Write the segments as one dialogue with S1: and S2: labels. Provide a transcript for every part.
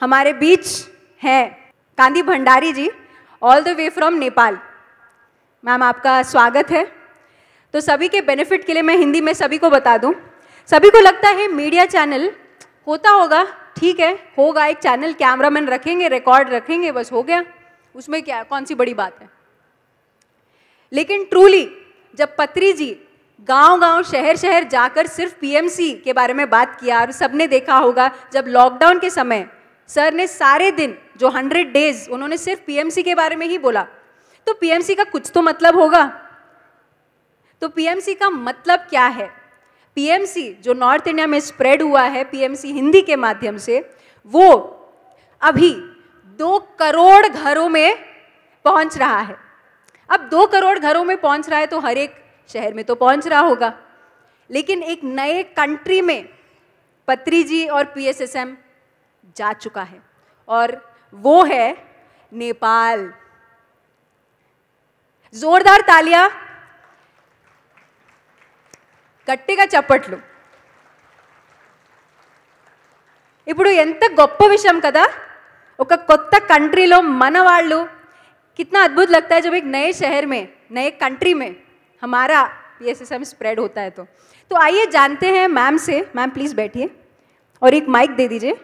S1: हमारे बीच हैं Kandi Bhandari ji, all the way from Nepal. Ma'am आपका स्वागत है। तो सभी के बेनिफिट के लिए मैं हिंदी में सभी को बता दूं। सभी को लगता है मीडिया चैनल होता होगा, ठीक है, होगा एक चैनल, कैमरामैन रखेंगे, रिकॉर्ड रखेंगे, बस हो गया, उसमें क्या, कौन सी बड़ी बात है। लेकिन ट्रूली जब पत्री जी गांव-गांव, शहर-शहर जाकर सिर्फ पीएमसी के बारे में बात किया, और सबने देखा होगा जब लॉकडाउन के समय सर ने सारे दिन जो 100 डेज उन्होंने सिर्फ पीएमसी के बारे में ही बोला, तो पीएमसी का कुछ तो मतलब होगा। तो पीएमसी का मतलब क्या है? पीएमसी जो नॉर्थ इंडिया में स्प्रेड हुआ है पीएमसी हिंदी के माध्यम से, वो अभी 2 करोड़ घरों में पहुंच रहा है। अब 2 करोड़ घरों में पहुंच रहा है तो हर एक शहर में तो पहुंच रहा होगा, लेकिन एक नए कंट्री में पत्री जी और पीएसएसएम जा चुका है, और वो है नेपाल। जोरदार तालियां, గట్టిగా చప్పట్లు। ఇప్పుడు ఎంత గొప్ప విషయం కదా, ఒక కొత్త కంట్రీలో మన వాళ్ళు, कितना अद्भुत लगता है जब एक नए शहर में, नए कंट्री में हमारा पीएसएसएम स्प्रेड होता है। तो आइए जानते हैं मैम से। मैम प्लीज बैठिए और एक माइक दे दीजिए।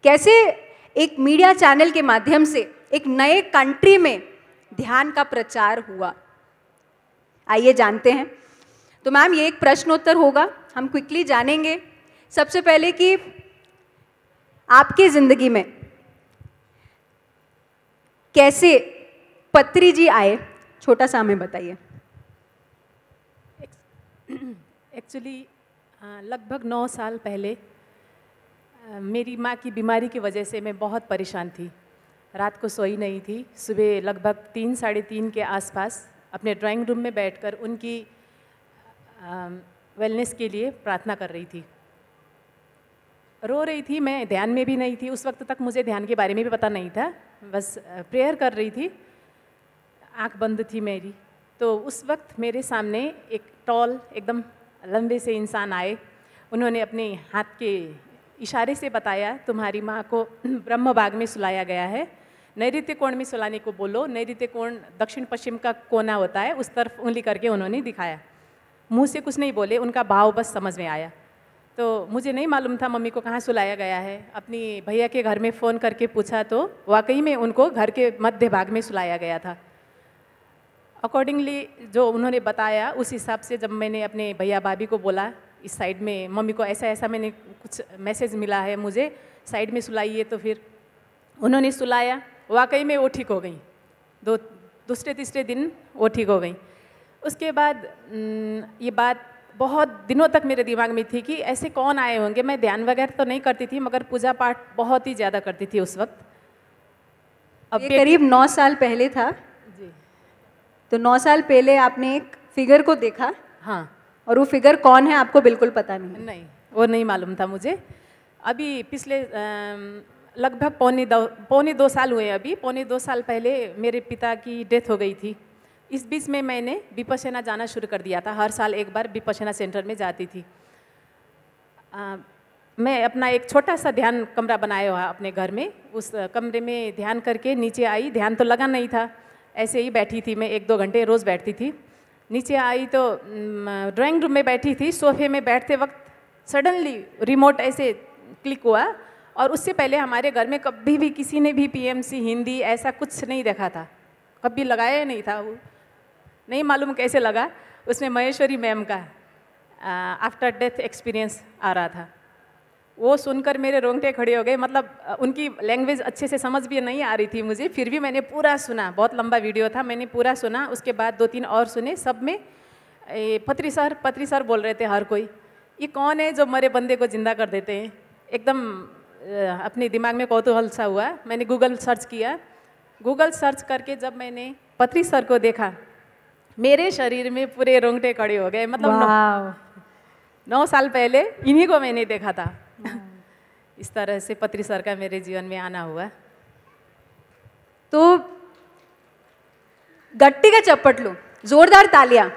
S1: कैसे एक मीडिया चैनल के माध्यम से एक नए कंट्री में ध्यान का प्रचार हुआ, आइए जानते हैं। तो मैम ये एक प्रश्नोत्तर होगा, हम क्विकली जानेंगे सबसे पहले कि आपकी जिंदगी में कैसे पत्री जी आए, छोटा सा हमें बताइए।
S2: एक्चुअली लगभग 9 साल पहले मेरी माँ की बीमारी की वजह से मैं बहुत परेशान थी। रात को सोई नहीं थी। सुबह लगभग 3 साढ़े 3 के आसपास अपने ड्राइंग रूम में बैठकर उनकी वेलनेस के लिए प्रार्थना कर रही थी। रो रही थी, मैं ध्यान में भी नहीं थी। उस वक्त तक मुझे ध्यान के बारे में भी पता नहीं था, बस प्रेयर कर रही थी, आंख बंद थी मेरी। तो उस वक्त मेरे सामने एक टॉल, एकदम लंबे से इंसान आए। उन्होंने अपने हाथ के इशारे से बताया, तुम्हारी माँ को ब्रह्म बाग में सुलाया गया है, नैऋत्य कोण में सुलाने को बोलो। नैऋत्य कोण दक्षिण पश्चिम का कोना होता है, उस तरफ उंगली करके उन्होंने दिखाया। मुंह से कुछ नहीं बोले, उनका भाव बस समझ में आया। तो मुझे नहीं मालूम था मम्मी को कहाँ सुलाया गया है। अपनी भैया के घर में फ़ोन करके पूछा तो वाकई में उनको घर के मध्य भाग में सुलाया गया था। अकॉर्डिंगली जो उन्होंने बताया उस हिसाब से जब मैंने अपने भैया भाभी को बोला, इस साइड में मम्मी को ऐसा ऐसा मैंने कुछ मैसेज मिला है, मुझे साइड में सुलाइए, तो फिर उन्होंने सुलाया। वाकई में वो ठीक हो गई। दूसरे तीसरे दिन वो ठीक हो गई। उसके बाद ये बात बहुत दिनों तक मेरे दिमाग में थी कि ऐसे कौन आए होंगे। मैं ध्यान वगैरह तो नहीं करती थी, मगर पूजा पाठ बहुत ही ज़्यादा करती थी उस वक्त।
S1: अब करीब 9 साल पहले था
S2: जी।
S1: तो 9 साल पहले आपने एक फिगर को देखा।
S2: हाँ।
S1: और वो फिगर कौन है आपको बिल्कुल पता नहीं?
S2: नहीं, वो नहीं मालूम था मुझे। अभी पिछले लगभग पौने 2 साल हुए। अभी पौने 2 साल पहले मेरे पिता की डेथ हो गई थी। इस बीच में मैंने विपश्यना जाना शुरू कर दिया था। हर साल एक बार विपश्यना सेंटर में जाती थी। मैं अपना एक छोटा सा ध्यान कमरा बनाया हुआ अपने घर में, उस कमरे में ध्यान करके नीचे आई। ध्यान तो लगा नहीं था, ऐसे ही बैठी थी मैं, 1-2 घंटे रोज़ बैठती थी। नीचे आई तो ड्राइंग रूम में बैठी थी, सोफे में बैठते वक्त सडनली रिमोट ऐसे क्लिक हुआ। और उससे पहले हमारे घर में कभी भी किसी ने भी पीएमसी हिंदी ऐसा कुछ नहीं देखा था, कभी लगाया नहीं था। वो नहीं मालूम कैसे लगा, उसमें महेश्वरी मैम का आफ्टर डेथ एक्सपीरियंस आ रहा था। वो सुनकर मेरे रोंगटे खड़े हो गए। मतलब उनकी लैंग्वेज अच्छे से समझ भी नहीं आ रही थी मुझे, फिर भी मैंने पूरा सुना। बहुत लंबा वीडियो था, मैंने पूरा सुना। उसके बाद 2-3 और सुने। सब में पत्री सर बोल रहे थे हर कोई। ये कौन है जो मरे बंदे को जिंदा कर देते हैं? एकदम अपने दिमाग में कौतूहल सा हुआ। मैंने गूगल सर्च किया। गूगल सर्च करके जब मैंने पत्री सर को देखा, मेरे शरीर में पूरे रोंगटे खड़े हो गए। मतलब 9 साल पहले इन्हीं को मैंने देखा था। इस तरह से पत्री सर का मेरे जीवन में आना हुआ।
S1: तो गट्टी का चप्पट लो, जोरदार तालियां।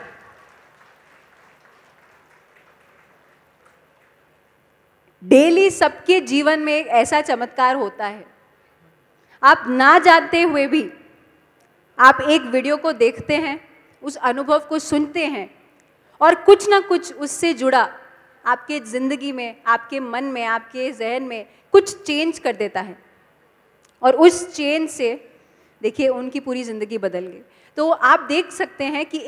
S1: डेली सबके जीवन में एक ऐसा चमत्कार होता है, आप ना जानते हुए भी आप एक वीडियो को देखते हैं, उस अनुभव को सुनते हैं और कुछ ना कुछ उससे जुड़ा आपके ज़िंदगी में, आपके मन में, आपके जहन में कुछ चेंज कर देता है और उस चेंज से देखिए उनकी पूरी ज़िंदगी बदल गई। तो आप देख सकते हैं कि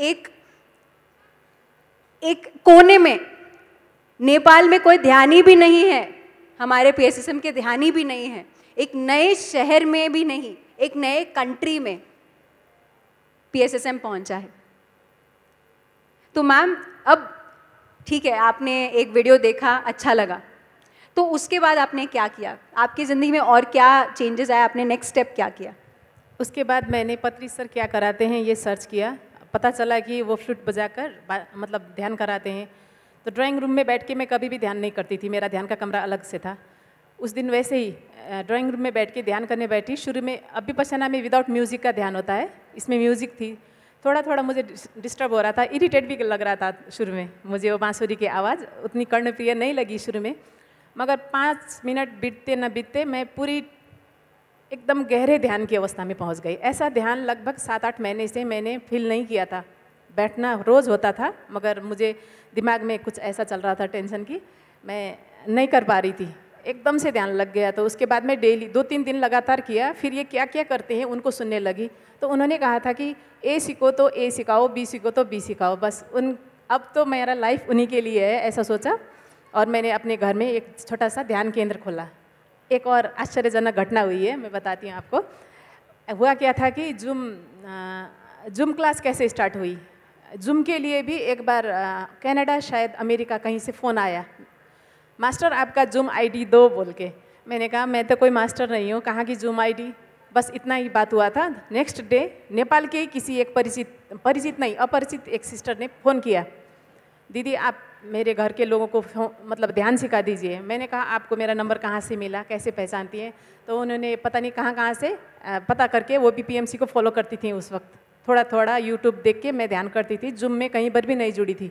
S1: एक कोने में नेपाल में कोई ध्यानी भी नहीं है, हमारे PSSM के ध्यानी भी नहीं है, एक नए शहर में भी नहीं, एक नए कंट्री में PSSM पहुंचा है। तो मैम अब ठीक है, आपने एक वीडियो देखा, अच्छा लगा, तो उसके बाद आपने क्या किया? आपकी ज़िंदगी में और क्या चेंजेस आए? आपने नेक्स्ट स्टेप क्या किया?
S2: उसके बाद मैंने पत्री सर क्या कराते हैं ये सर्च किया, पता चला कि वो फ्लूट बजाकर मतलब ध्यान कराते हैं। तो ड्राइंग रूम में बैठ के मैं कभी भी ध्यान नहीं करती थी, मेरा ध्यान का कमरा अलग से था। उस दिन वैसे ही ड्राइंग रूम में बैठ के ध्यान करने बैठी। शुरू में विपश्यना में विदाउट म्यूज़िक का ध्यान होता है, इसमें म्यूज़िक थी। थोड़ा थोड़ा मुझे डिस्टर्ब हो रहा था, इरिटेट भी लग रहा था शुरू में। मुझे वो बांसुरी की आवाज़ उतनी कर्णप्रिय नहीं लगी शुरू में, मगर 5 मिनट बीतते न बीतते मैं पूरी एकदम गहरे ध्यान की अवस्था में पहुंच गई। ऐसा ध्यान लगभग 7-8 महीने से मैंने फील नहीं किया था। बैठना रोज़ होता था, मगर मुझे दिमाग में कुछ ऐसा चल रहा था टेंशन की, मैं नहीं कर पा रही थी। एकदम से ध्यान लग गया। तो उसके बाद मैं डेली 2-3 दिन लगातार किया। फिर ये क्या क्या करते हैं उनको सुनने लगी। तो उन्होंने कहा था कि ए सीखो तो ए सिखाओ, बी सीखो तो बी सिखाओ, बस अब तो मेरा लाइफ उन्हीं के लिए है, ऐसा सोचा। और मैंने अपने घर में एक छोटा सा ध्यान केंद्र खोला। एक और आश्चर्यजनक घटना हुई है, मैं बताती हूँ आपको। हुआ क्या था कि जूम क्लास कैसे स्टार्ट हुई। जूम के लिए भी एक बार कनाडा शायद अमेरिका कहीं से फ़ोन आया, मास्टर आपका जूम आईडी दो बोल के। मैंने कहा मैं तो कोई मास्टर नहीं हूँ, कहाँ की जूम आईडी, बस इतना ही बात हुआ था। नेक्स्ट डे नेपाल के ही किसी एक अपरिचित एक सिस्टर ने फ़ोन किया, दीदी आप मेरे घर के लोगों को मतलब ध्यान सिखा दीजिए। मैंने कहा आपको मेरा नंबर कहाँ से मिला, कैसे पहचानती हैं? तो उन्होंने पता नहीं कहाँ से पता करके, वो भी PMC को फॉलो करती थी उस वक्त। थोड़ा थोड़ा यूट्यूब देख के मैं ध्यान करती थी, जूम में कहीं पर भी नहीं जुड़ी थी।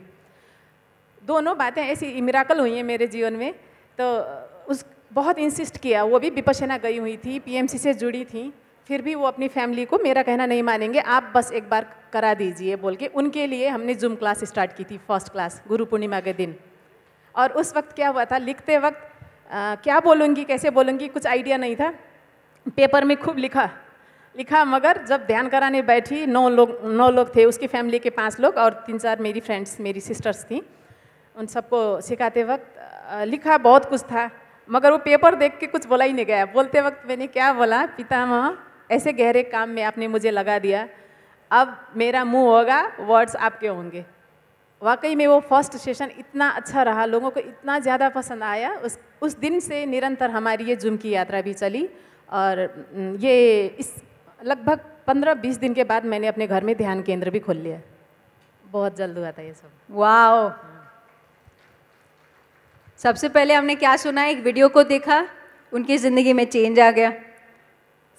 S2: दोनों बातें ऐसी मिराकल हुई हैं मेरे जीवन में। तो बहुत इंसिस्ट किया, वो भी विपश्यना गई हुई थी, PMC से जुड़ी थी, फिर भी वो अपनी फैमिली को मेरा कहना नहीं मानेंगे, आप बस एक बार करा दीजिए बोल के उनके लिए हमने जूम क्लास स्टार्ट की थी, फर्स्ट क्लास गुरु पूर्णिमा के दिन। और उस वक्त क्या हुआ था, लिखते वक्त क्या बोलूँगी कैसे बोलूँगी कुछ आइडिया नहीं था। पेपर में खूब लिखा, मगर जब ध्यान कराने बैठी 9 लोग थे, उसकी फैमिली के 5 लोग और 3-4 मेरी फ्रेंड्स, मेरी सिस्टर्स थी। उन सबको सिखाते वक्त लिखा बहुत कुछ था, मगर वो पेपर देख के कुछ बोला ही नहीं गया। बोलते वक्त मैंने क्या बोला, पितामह ऐसे गहरे काम में आपने मुझे लगा दिया, अब मेरा मुंह होगा, वर्ड्स आपके होंगे। वाकई में वो फर्स्ट सेशन इतना अच्छा रहा, लोगों को इतना ज़्यादा पसंद आया। उस दिन से निरंतर हमारी ये जूम की यात्रा भी चली। और ये इस लगभग 15-20 दिन के बाद मैंने अपने घर में ध्यान केंद्र भी खोल लिया। बहुत जल्द हुआ था ये सब।
S1: वाओ! सबसे पहले हमने क्या सुना, एक वीडियो को देखा, उनकी ज़िंदगी में चेंज आ गया।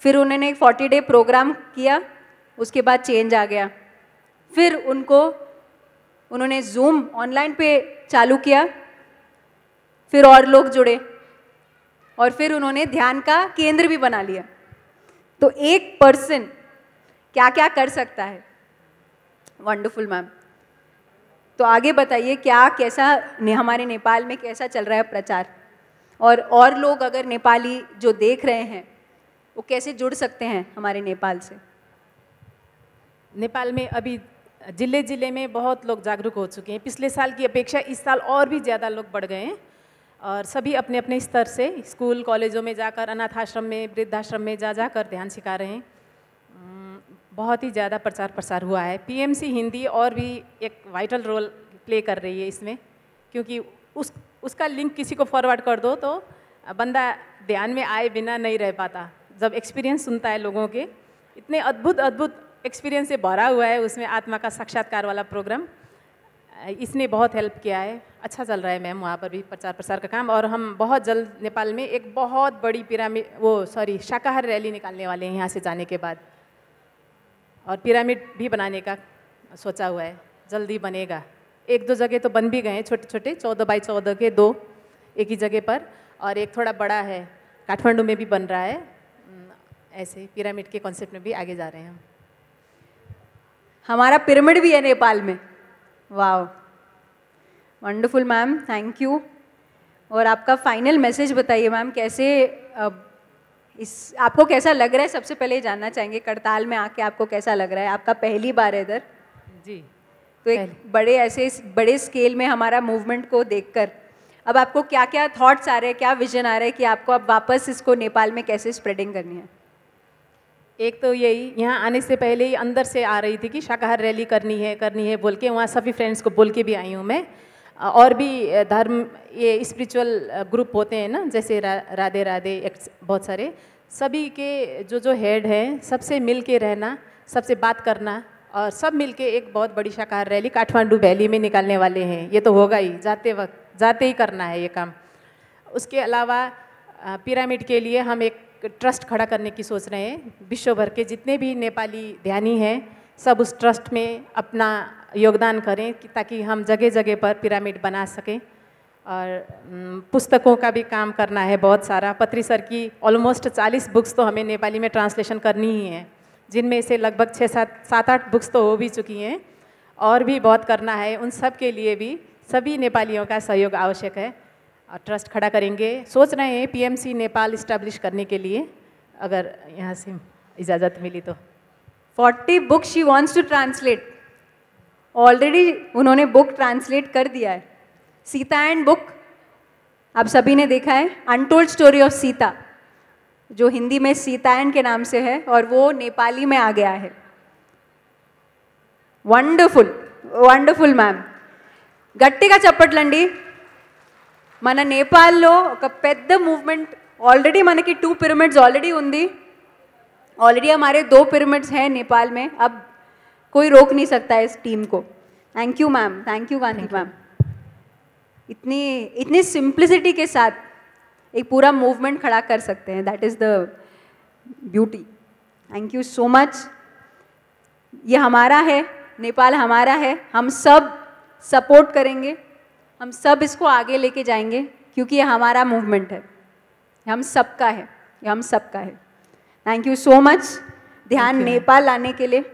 S1: फिर उन्होंने एक 40 डे प्रोग्राम किया, उसके बाद चेंज आ गया। फिर उन्होंने जूम ऑनलाइन पे चालू किया, फिर और लोग जुड़े और फिर उन्होंने ध्यान का केंद्र भी बना लिया। तो एक पर्सन क्या क्या कर सकता है। Wonderful ma'am. तो आगे बताइए कैसा हमारे नेपाल में कैसा चल रहा है प्रचार, और लोग अगर नेपाली जो देख रहे हैं वो कैसे जुड़ सकते हैं हमारे नेपाल से।
S2: नेपाल में अभी जिले में बहुत लोग जागरूक हो चुके हैं। पिछले साल की अपेक्षा इस साल और भी ज़्यादा लोग बढ़ गए हैं और सभी अपने अपने स्तर से स्कूल कॉलेजों में जाकर, अनाथ आश्रम में, वृद्धाश्रम में जाकर ध्यान सिखा रहे हैं। बहुत ही ज़्यादा प्रचार प्रसार हुआ है। PMC हिंदी और भी एक वाइटल रोल प्ले कर रही है इसमें, क्योंकि उसका लिंक किसी को फॉरवर्ड कर दो तो बंदा ध्यान में आए बिना नहीं रह पाता। जब एक्सपीरियंस सुनता है लोगों के, इतने अद्भुत एक्सपीरियंस से भरा हुआ है उसमें, आत्मा का साक्षात्कार वाला प्रोग्राम, इसने बहुत हेल्प किया है। अच्छा चल रहा है मैम वहाँ पर भी प्रचार प्रसार का काम। और हम बहुत जल्द नेपाल में एक बहुत बड़ी शाकाहार रैली निकालने वाले हैं यहाँ से जाने के बाद, और पिरामिड भी बनाने का सोचा हुआ है, जल्दी बनेगा। 1-2 जगह तो बन भी गए हैं, छोटे छोटे 14 बाई 14 के 2 एक ही जगह पर। और एक थोड़ा बड़ा है, काठमांडू में भी बन रहा है। ऐसे पिरामिड के कॉन्सेप्ट में भी आगे जा रहे हैं हम।
S1: हमारा पिरामिड भी है नेपाल में। वाह, वंडरफुल मैम, थैंक यू। और आपका फाइनल मैसेज बताइए मैम, कैसे आपको कैसा लग रहा है? सबसे पहले ये जानना चाहेंगे, करताल में आके आपको कैसा लग रहा है? आपका पहली बार है इधर
S2: जी,
S1: तो एक बड़े स्केल में हमारा मूवमेंट को देखकर अब आपको क्या क्या थॉट्स आ रहे हैं, क्या विजन आ रहा है कि आपको अब वापस इसको नेपाल में कैसे स्प्रेडिंग करनी है?
S2: एक तो यही, यहाँ आने से पहले ही अंदर से आ रही थी कि शाकाहार रैली करनी है बोल के, वहाँ सभी फ्रेंड्स को बोल के भी आई हूँ मैं। और भी धर्म, ये स्पिरिचुअल ग्रुप होते हैं ना, जैसे राधे राधे, बहुत सारे, सभी के जो हेड हैं, सबसे मिल के रहना, सबसे बात करना, और सब मिल के एक बहुत बड़ी शाकाहार रैली काठमांडू वैली में निकालने वाले हैं। ये तो होगा ही, जाते ही करना है ये काम। उसके अलावा पिरामिड के लिए हम एक ट्रस्ट खड़ा करने की सोच रहे हैं। विश्व भर के जितने भी नेपाली ध्यानी हैं, सब उस ट्रस्ट में अपना योगदान करें ताकि हम जगह जगह पर पिरामिड बना सकें। और पुस्तकों का भी काम करना है बहुत सारा। पत्री सर की ऑलमोस्ट 40 बुक्स तो हमें नेपाली में ट्रांसलेशन करनी ही है, जिनमें से लगभग 7-8 बुक्स तो हो भी चुकी हैं, और भी बहुत करना है। उन सब के लिए भी सभी नेपालियों का सहयोग आवश्यक है। और ट्रस्ट खड़ा करेंगे, सोच रहे हैं पीएमसी नेपाल इस्टेब्लिश करने के लिए, अगर यहाँ से इजाज़त मिली तो।
S1: 40 books she wants to translate, already उन्होंने बुक ट्रांसलेट कर दिया है। सीता एंड बुक आप सभी ने देखा है, अनटोल्ड स्टोरी ऑफ सीता, जो हिंदी में सीतायन के नाम से है, और वो नेपाली में आ गया है। వండర్ఫుల్ వండర్ఫుల్ మ్యామ్, గట్టిగా చప్పట్లండి. మన నేపాల్లో ఒక పెద్ద మూవ్మెంట్ ऑलरेडी మనకి 2 पिरामिड्स ऑलरेडी ఉంది, ऑलरेडी हमारे 2 पिरामिड्स हैं नेपाल में, अब कोई रोक नहीं सकता है इस टीम को. Thank you ma'am, thank you Gandhi ma'am. इतनी सिंप्लिसिटी के साथ एक पूरा मूवमेंट खड़ा कर सकते हैं, that is the beauty. Thank you so much. ये हमारा है, नेपाल हमारा है, हम सब सपोर्ट करेंगे, हम सब इसको आगे लेके जाएंगे, क्योंकि ये हमारा मूवमेंट है, हम सबका है, ये हम सबका है. थैंक यू सो मच ध्यान नेपाल लाने के लिए.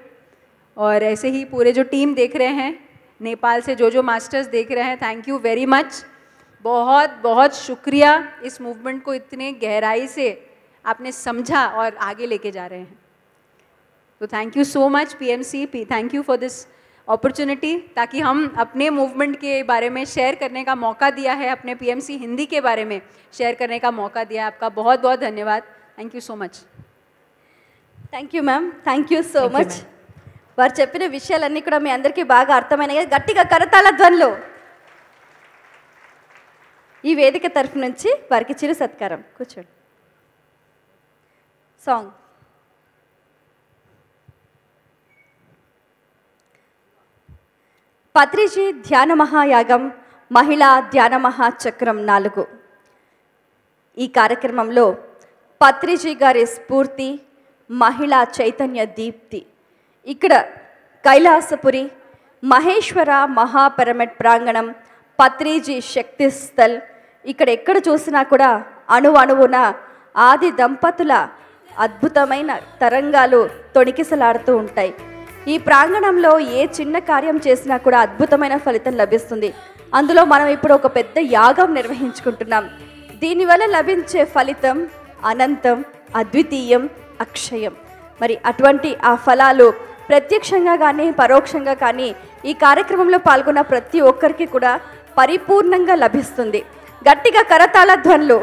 S1: और ऐसे ही पूरे जो टीम देख रहे हैं नेपाल से, जो मास्टर्स देख रहे हैं, थैंक यू वेरी मच. बहुत बहुत शुक्रिया, इस मूवमेंट को इतने गहराई से आपने समझा और आगे लेके जा रहे हैं. तो thank you so much PMC, thank you for this opportunity, ताकि हम अपने मूवमेंट के बारे में शेयर करने का मौका दिया है, अपने पीएमसी हिंदी के बारे में शेयर करने का मौका दिया है. आपका बहुत बहुत धन्यवाद. Thank you so much.
S3: Thank you ma'am, thank you so much. వారు చెప్పిన విషయాలన్నీ కూడా మీ అందరికీ బాగా అర్థమైనాయి. గట్టిగా కరతాళ ధ్వనులు ఈ వేదిక తరఫు నుంచి వారికి చిరు సత్కారం. కూర్చోండి. సాంగ్ పత్రిజీ ధ్యాన మహాయాగం మహిళా ధ్యాన మహాచక్రం 4. ఈ కార్యక్రమంలో పత్రిజీ గారి స్ఫూర్తి, మహిళా చైతన్య దీప్తి. ఇక్కడ కైలాసపురి మహేశ్వర మహాపిరమిడ్ ప్రాంగణం, పత్రిజీ శక్తి స్థల్, ఇక్కడ ఎక్కడ చూసినా కూడా అణువున ఆది దంపతుల అద్భుతమైన తరంగాలు తొణికిసలాడుతూ ఉంటాయి. ఈ ప్రాంగణంలో ఏ చిన్న కార్యం చేసినా కూడా అద్భుతమైన ఫలితం లభిస్తుంది. అందులో మనం ఇప్పుడు ఒక పెద్ద యాగం నిర్వహించుకుంటున్నాం. దీనివల్ల లభించే ఫలితం అనంతం, అద్వితీయం, అక్షయం. మరి అటువంటి ఆ ఫలాలు ప్రత్యక్షంగా కానీ పరోక్షంగా కానీ ఈ కార్యక్రమంలో పాల్గొన్న ప్రతి ఒక్కరికి కూడా పరిపూర్ణంగా లభిస్తుంది. గట్టిగా కరతాళ ధ్వనులు.